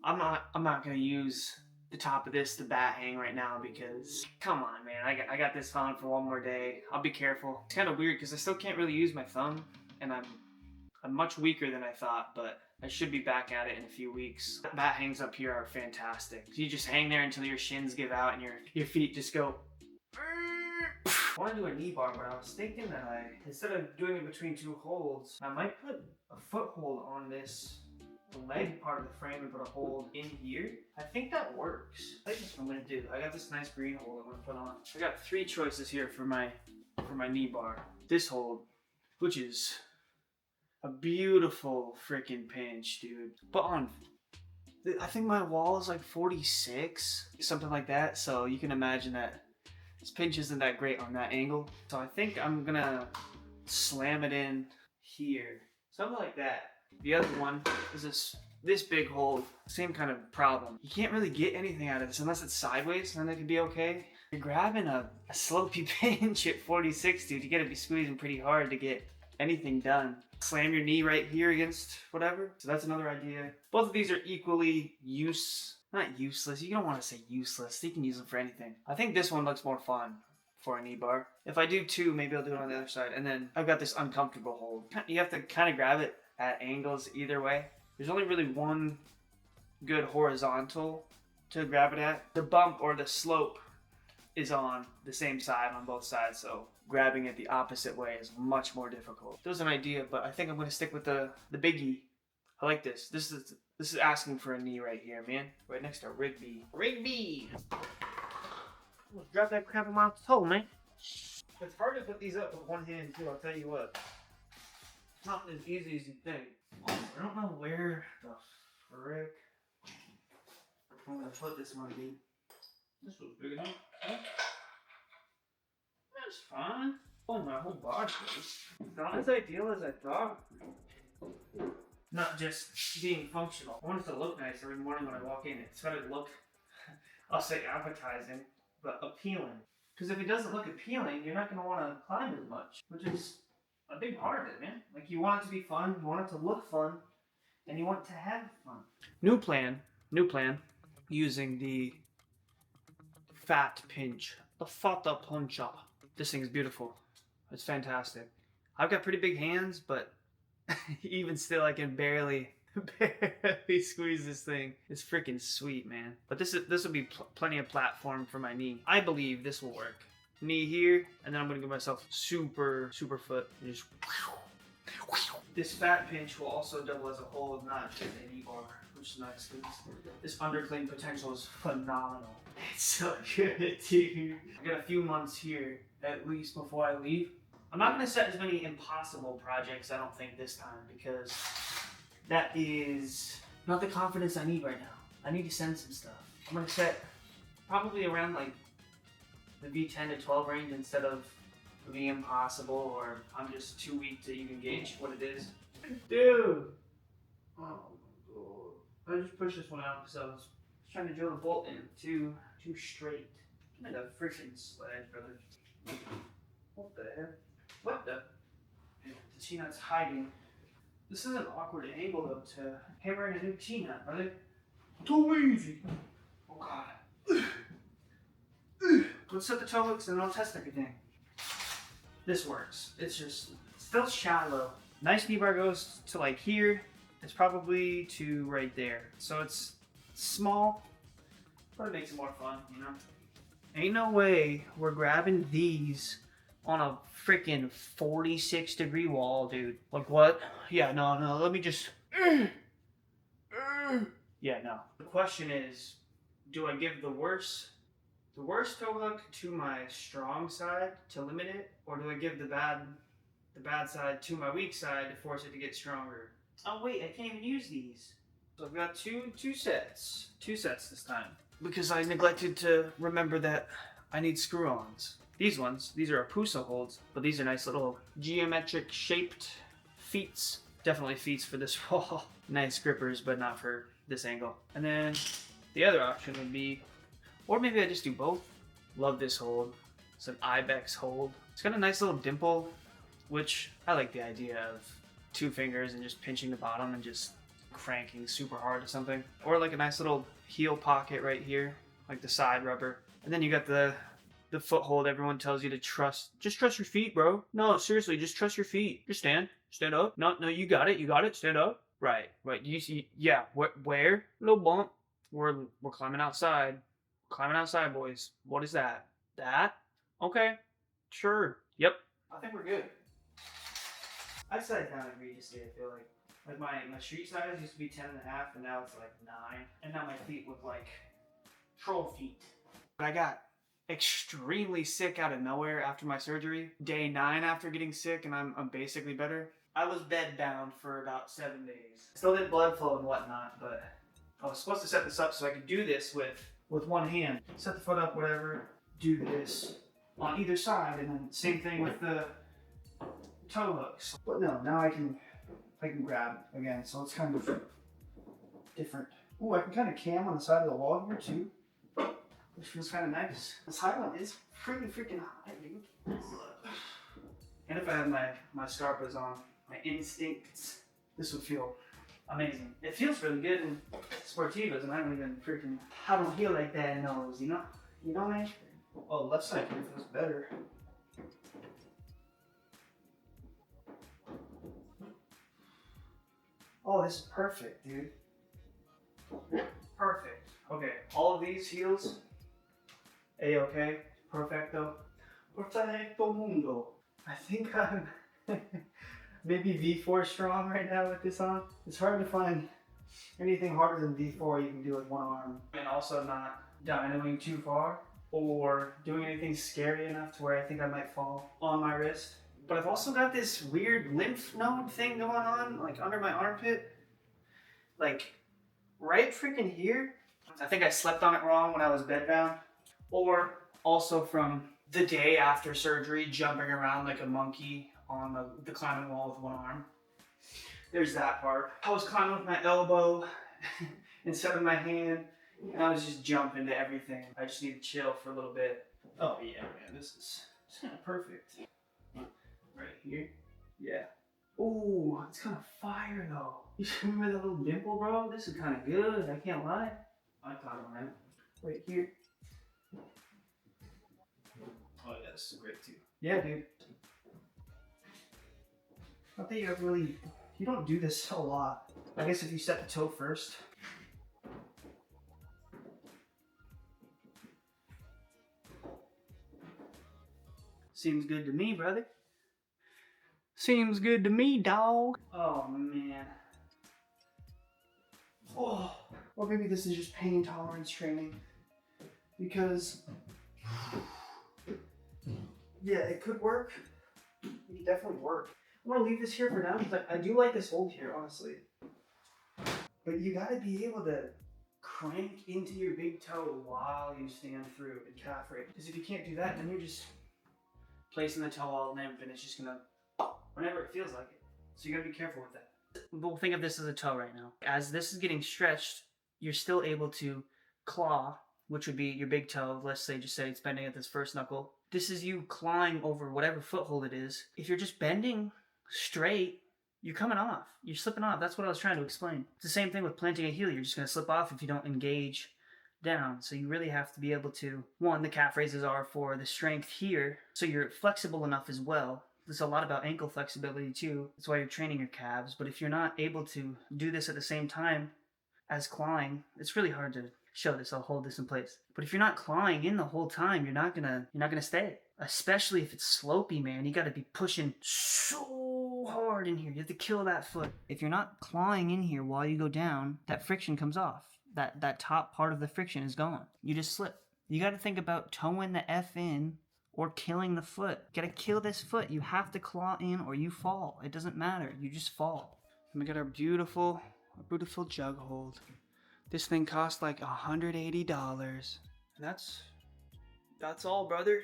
I'm not gonna use the top of this to bat hang right now because come on, man. I got this on for one more day. I'll be careful. It's kind of weird because I still can't really use my thumb, and I'm much weaker than I thought, but I should be back at it in a few weeks. Bat hangs up here are fantastic. You just hang there until your shins give out and your feet just go. I want to do a knee bar, but I was thinking that instead of doing it between two holds, I might put a foothold on this leg part of the frame and put a hold in here. I think that works. I think that's what I'm gonna do. I got this nice green hold I'm gonna put on. I got 3 choices here for my knee bar. This hold, which is a beautiful freaking pinch, dude. But I think my wall is like 46, something like that. So you can imagine that this pinch isn't that great on that angle. So I think I'm gonna slam it in here, something like that. The other one is this big hole, same kind of problem. You can't really get anything out of this unless it's sideways, and then it could be okay. You're grabbing a slopey pinch at 46, dude. You gotta be squeezing pretty hard to get anything done. Slam your knee right here against whatever. So that's another idea. Both of these are equally not useless. You don't want to say useless. You can use them for anything. I think this one looks more fun for a knee bar. If I do 2, maybe I'll do it on the other side. And then I've got this uncomfortable hold. You have to kind of grab it at angles either way. There's only really one good horizontal to grab it at. The bump or the slope is on the same side on both sides, so grabbing it the opposite way is much more difficult. There's an idea, but I think I'm gonna stick with the biggie. I like this. This is asking for a knee right here, man. Right next to Rigby. Rigby! Drop that crap on my toe, man. It's hard to put these up with one hand too, I'll tell you what. It's not as easy as you think. I don't know where the frick I'm gonna put this one, dude. This was big enough. Huh? That's fine. Oh, my whole body is not as ideal as I thought. Not just being functional. I want it to look nice every morning when I walk in. It's gotta look, I'll say appetizing, but appealing. Because if it doesn't look appealing, you're not gonna want to climb as much, which is a big part of it, man. Like, you want it to be fun, you want it to look fun, and you want it to have fun. New plan, using the fat pinch, the fata puncha. This thing is beautiful. It's fantastic. I've got pretty big hands, but even still, I can barely squeeze this thing. It's freaking sweet, man. But this will be plenty of platform for my knee. I believe this will work. Knee here, and then I'm gonna give myself super foot and just. This fat pinch will also double as a hold, not just a knee bar, which is nice because this undercling potential is phenomenal. It's so good, dude. I got a few months here at least before I leave. I'm not gonna set as many impossible projects, I don't think, this time, because that is not the confidence I need right now. I need to send some stuff. I'm gonna set probably around like the V10 to 12 range instead of being impossible, or I'm just too weak to even gauge what it is. Dude! Oh my god. I just pushed this one out because I was trying to drill the bolt in too straight. Give me the freaking sled, brother. What the heck? What the? The T-nut's hiding. This is an awkward angle though to hammer in a new T-nut, brother. Too easy. Oh god. Let's set the toe hooks and I'll test everything. This works. It's just still shallow. Nice knee bar goes to like here. It's probably to right there. So it's small, but it makes it more fun, you know? Ain't no way we're grabbing these on a freaking 46-degree wall, dude. Like what? Yeah, no, let me just... Yeah, no. The question is, do I give the worst toe hook to my strong side to limit it, or do I give the bad side to my weak side to force it to get stronger? Oh wait, I can't even use these. So I've got two sets this time, because I neglected to remember that I need screw-ons. These are Apusa holds, but these are nice little geometric shaped feets. Definitely feets for this wall. Nice grippers, but not for this angle. And then the other option would be, or maybe I just do both. Love this hold. It's an Ibex hold. It's got a nice little dimple, which I like the idea of 2 fingers and just pinching the bottom and just cranking super hard or something. Or like a nice little heel pocket right here, like the side rubber. And then you got the foothold everyone tells you to trust. Just trust your feet, bro. No, seriously, just trust your feet. Just stand. Stand up. No, no, you got it. You got it. Stand up. Right, right. You see, yeah. Where? Little bump. We're climbing outside. Climbing outside, boys. What is that? That? Okay. Sure. Yep. I think we're good. I sat down egregiously, I feel like. Like my street size used to be 10 and a half, and now it's like 9. And now my feet look like troll feet. But I got extremely sick out of nowhere after my surgery. Day 9 after getting sick, and I'm basically better. I was bedbound for about 7 days. Still did blood flow and whatnot, but I was supposed to set this up so I could do this with one hand. Set the foot up, whatever, do this on either side, and then same thing with the toe hooks. But no, now I can grab again, so it's kind of different. Ooh, I can kind of cam on the side of the wall here too, which feels kind of nice. This high one is pretty freaking high, dude. And if I had my Scarpas on, my Instincts, this would feel amazing. It feels really good in Sportivas, and I don't feel like that in those, you know? You know what I mean? Oh, left side here feels better. Oh, this is perfect, dude. Perfect. Okay, all of these heels, A-okay, perfecto. Perfecto mundo. I think I'm maybe V4 strong right now with this on. It's hard to find anything harder than V4 you can do with one arm. And also not dynoing too far or doing anything scary enough to where I think I might fall on my wrist. But I've also got this weird lymph node thing going on, like under my armpit. Like, right freaking here. I think I slept on it wrong when I was bedbound. Or also from the day after surgery, jumping around like a monkey on the climbing wall with one arm. There's that part. I was climbing with my elbow instead of my hand, and I was just jumping to everything. I just need to chill for a little bit. Oh yeah, man, this is kind of perfect. Right here. Yeah. Ooh, it's kind of fire though. You remember that little dimple, bro? This is kind of good, I can't lie. I caught on that. Right here. Oh yeah, this is great too. Yeah, dude. I think you don't do this a lot. I guess if you set the toe first. Seems good to me, brother. Seems good to me, dog. Oh, man. Oh, or maybe this is just pain tolerance training. Because, yeah, it could work. It could definitely work. I'm gonna leave this here for now because I do like this hold here, honestly. But you gotta be able to crank into your big toe while you stand through and calf raise. Because if you can't do that, then you're just placing the toe all limp and it's just gonna, whenever it feels like it. So you gotta be careful with that. We'll think of this as a toe right now. As this is getting stretched, you're still able to claw, which would be your big toe. Let's say, just say it's bending at this first knuckle. This is you clawing over whatever foothold it is. If you're just bending straight, you're coming off. You're slipping off. That's what I was trying to explain. It's the same thing with planting a heel. You're just gonna slip off if you don't engage down. So you really have to be able to, one, the calf raises are for the strength here, so you're flexible enough as well. There's a lot about ankle flexibility too. That's why you're training your calves. But if you're not able to do this at the same time as clawing, it's really hard to show this. I'll hold this in place. But if you're not clawing in the whole time, you're not gonna stay. Especially if it's slopey, man. You gotta be pushing so hard in here. You have to kill that foot. If you're not clawing in here while you go down, that friction comes off. That top part of the friction is gone. You just slip. You gotta think about toeing the F in or killing the foot. You gotta kill this foot. You have to claw in or you fall. It doesn't matter. You just fall. And we got our beautiful jug hold. This thing cost like $180. That's all, brother.